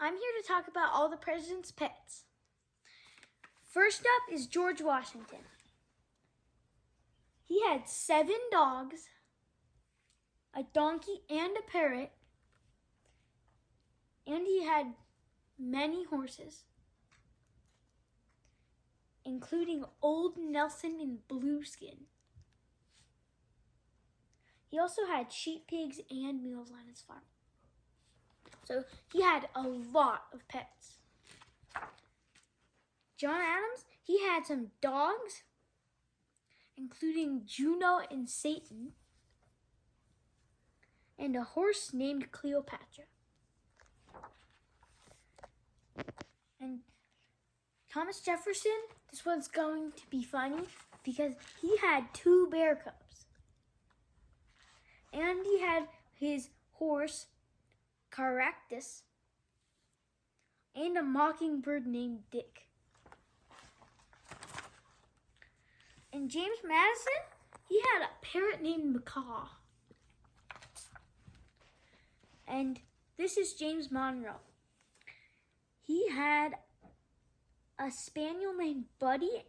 I'm here to talk about all the president's pets. First up is George Washington. He had 7 dogs, a donkey and a parrot, and he had many horses, including Old Nelson and Blueskin. He also had sheep, pigs, and mules on his farm. So he had a lot of pets. John Adams, he had some dogs, including Juno and Satan, and a horse named Cleopatra. And Thomas Jefferson, this one's going to be funny because he had 2 bear cubs. And he had his horse, Caractacus, and a mockingbird named Dick. And James Madison, he had a parrot named Macaw. And this is James Monroe. He had a spaniel named Buddy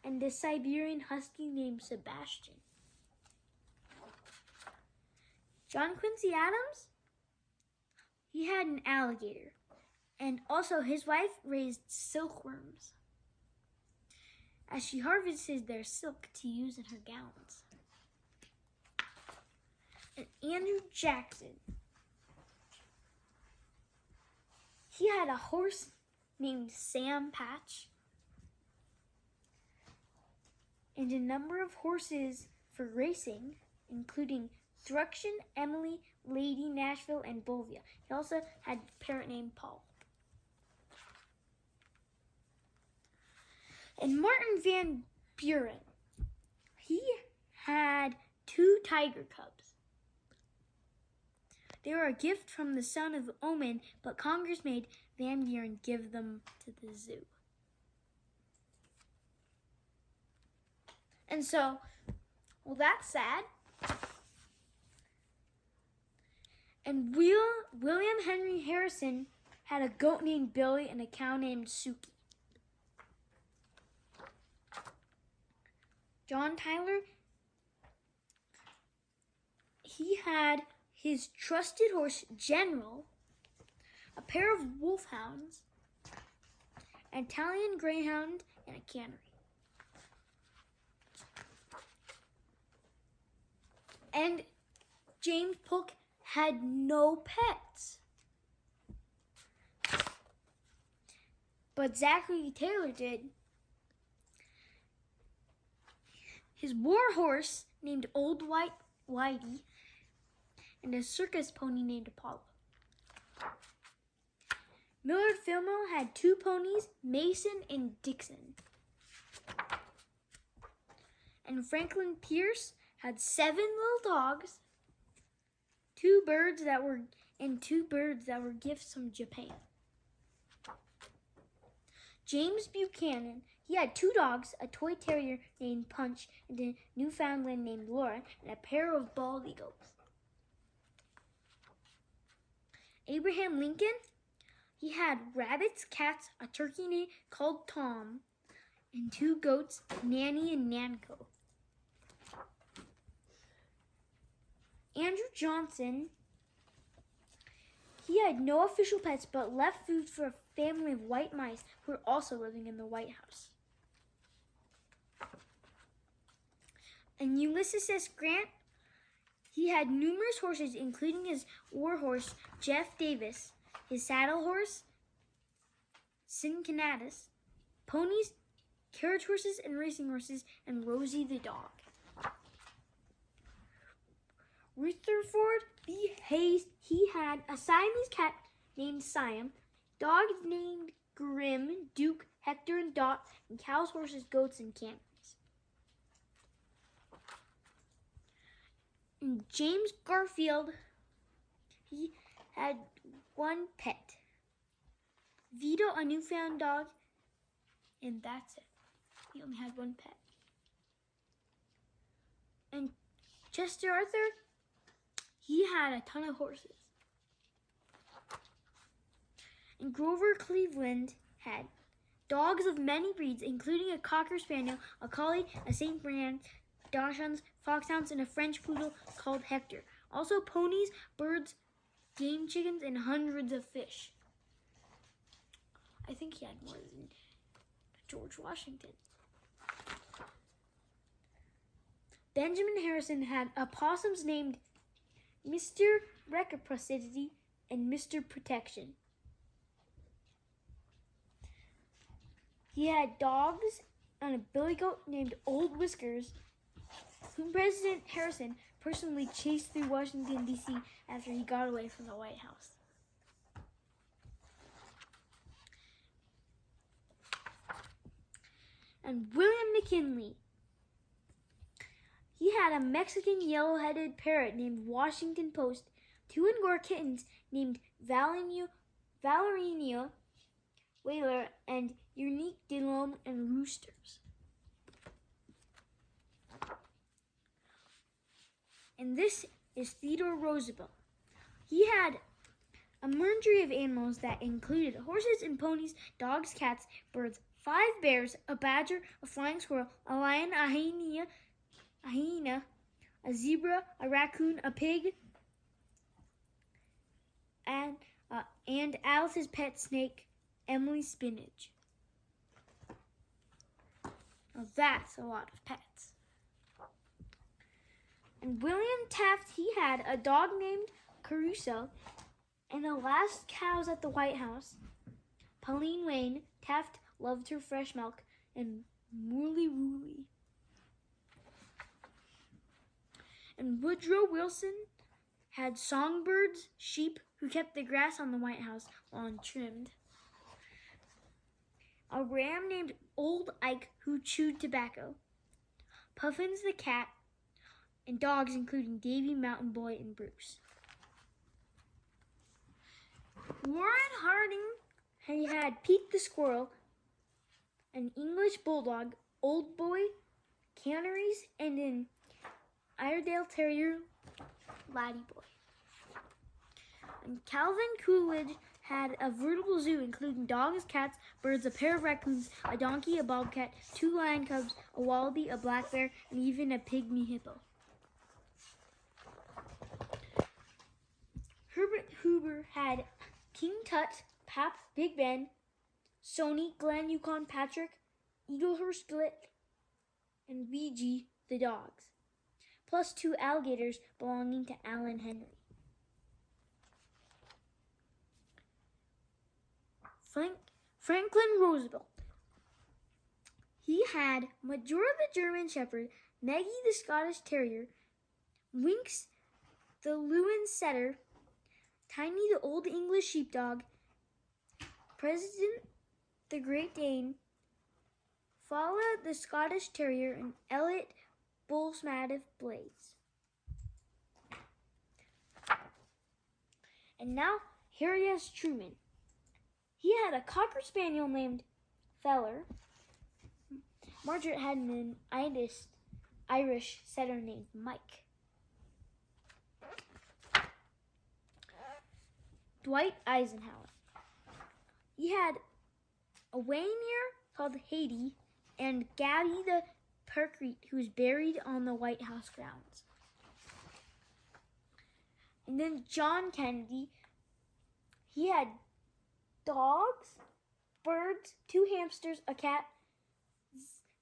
and a Siberian husky named Sebastian. John Quincy Adams, he had an alligator, and also his wife raised silkworms as she harvested their silk to use in her gowns. And Andrew Jackson, he had a horse named Sam Patch and a number of horses for racing, including Thruxion, Emily, Lady, Nashville, and Bolivia. He also had a parrot named Paul. And Martin Van Buren, he had 2 tiger cubs. They were a gift from the son of Oman, but Congress made Van Buren give them to the zoo. And so, well, that's sad. And William Henry Harrison had a goat named Billy and a cow named Suki. John Tyler, he had his trusted horse, General, a pair of wolfhounds, an Italian greyhound, and a cannery. And James Polk had no pets. But Zachary Taylor did. His war horse named Old Whitey and a circus pony named Apollo. Millard Fillmore had 2 ponies, Mason and Dixon. And Franklin Pierce had 7 little dogs, 2 birds that were gifts from Japan. James Buchanan, he had 2 dogs, a toy terrier named Punch, and a Newfoundland named Laura, and a pair of bald eagles. Abraham Lincoln, he had rabbits, cats, a turkey called Tom, and 2 goats, Nanny and Nanko. Andrew Johnson, he had no official pets but left food for a family of white mice who were also living in the White House. And Ulysses S. Grant, he had numerous horses, including his war horse, Jeff Davis, his saddle horse, Cincinnatus, ponies, carriage horses, and racing horses, and Rosie the dog. Rutherford B. Hayes, he had a Siamese cat named Siam, dogs named Grim, Duke, Hector, and Dot, and cows, horses, goats, and canaries. And James Garfield, he had 1 pet. Vito, a Newfoundland dog, and that's it. He only had 1 pet. And Chester Arthur, he had a ton of horses. And Grover Cleveland had dogs of many breeds, including a Cocker Spaniel, a Collie, a Saint Bernard, Dachshunds, Foxhounds, and a French Poodle called Hector. Also ponies, birds, game chickens, and hundreds of fish. I think he had more than George Washington. Benjamin Harrison had opossums named Mr. Reciprocity and Mr. Protection. He had dogs and a billy goat named Old Whiskers, whom President Harrison personally chased through Washington, D.C. after he got away from the White House. And William McKinley. He had a Mexican yellow-headed parrot named Washington Post, 2 Angora kittens named Valerina Whaler, and Unique Delhomme, and roosters. And this is Theodore Roosevelt. He had a menagerie of animals that included horses and ponies, dogs, cats, birds, 5 bears, a badger, a flying squirrel, a lion, a hyena, a zebra, a raccoon, a pig, and Alice's pet snake, Emily Spinach. Now that's a lot of pets. And William Taft, he had a dog named Caruso, and the last cows at the White House, Pauline Wayne. Taft loved her fresh milk, and Mooly Wooly. And Woodrow Wilson had songbirds, sheep, who kept the grass on the White House lawn trimmed, a ram named Old Ike, who chewed tobacco, Puffins the cat, and dogs including Davy, Mountain Boy, and Bruce. Warren Harding, he had Pete the squirrel, an English bulldog, Old Boy, Canaries, and an Airedale Terrier, Laddie Boy. And Calvin Coolidge had a veritable zoo including dogs, cats, birds, a pair of raccoons, a donkey, a bobcat, 2 lion cubs, a wallaby, a black bear, and even a pygmy hippo. Herbert Hoover had King Tut, Pap, Big Ben, Sony, Glenn, Yukon, Patrick, Eaglehurst, Glick, and VG, the dogs, plus 2 alligators belonging to Allen Henry. Franklin Roosevelt. He had Majora the German Shepherd, Maggie the Scottish Terrier, Winks the Lewin Setter, Tiny the Old English Sheepdog, President the Great Dane, Fala the Scottish Terrier, and Elliot Bull Mastiff Blaze. And now, Harry S. Truman. He had a Cocker Spaniel named Feller. Margaret had an Irish setter named Mike. Dwight Eisenhower. He had a reindeer called Haiti and Gabby the Parkrete, who was buried on the White House grounds. And then John Kennedy. He had dogs, birds, 2 hamsters, a cat,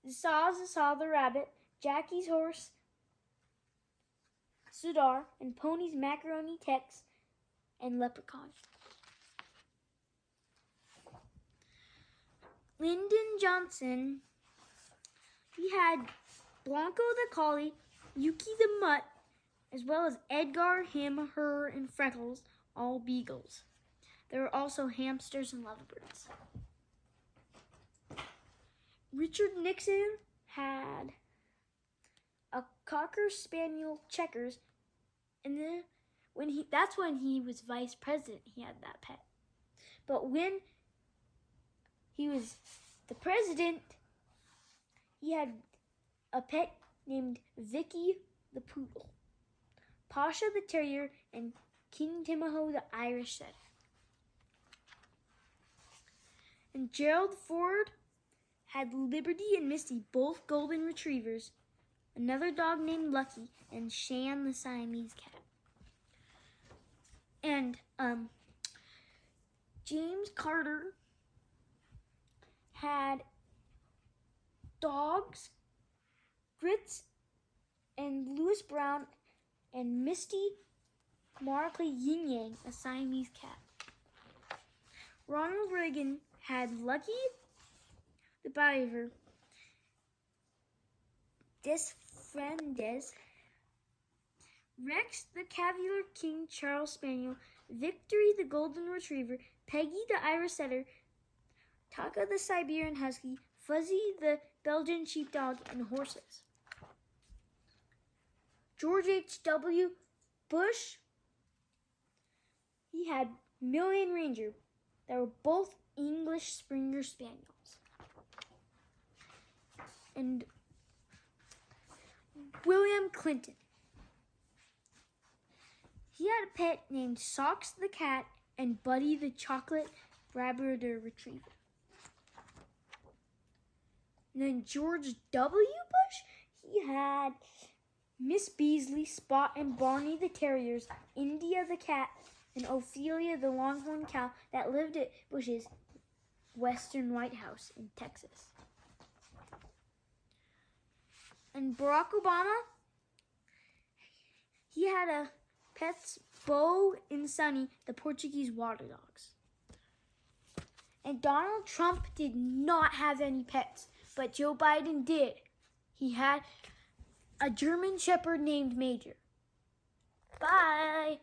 Zaza the rabbit, Jackie's horse, Sudar, and ponies Macaroni, Tex, and Leprechaun. Lyndon Johnson, he had Blanco the collie, Yuki the mutt, as well as Edgar, him, her, and Freckles, all beagles. There were also hamsters and lovebirds. Richard Nixon had a Cocker Spaniel Checkers, and then that's when he was vice president, he had that pet. But when he was the president, he had a pet named Vicky the Poodle, Pasha the Terrier, and King Timoho the Irish Setter. And Gerald Ford had Liberty and Misty, both golden retrievers, another dog named Lucky, and Shan the Siamese cat. And James Carter had dogs, Grits, and Lewis Brown, and Misty Markley Yin Yang, a Siamese cat. Ronald Reagan had Lucky the Beaver, Des Friendes, Rex the Cavalier King Charles Spaniel, Victory the Golden Retriever, Peggy the Irish Setter, Taka the Siberian Husky, Fuzzy the Belgian Sheepdog, and horses. George H.W. Bush, he had Million Ranger. They were both English Springer Spaniels. And William Clinton, he had a pet named Socks the Cat and Buddy the Chocolate Labrador Retriever. And then George W. Bush, he had Miss Beasley, Spot, and Barney the Terriers, India the cat, and Ophelia the longhorn cow that lived at Bush's Western White House in Texas. And Barack Obama, he had a pets Bo and Sunny, the Portuguese water dogs. And Donald Trump did not have any pets, but Joe Biden did. He had a German Shepherd named Major. Bye.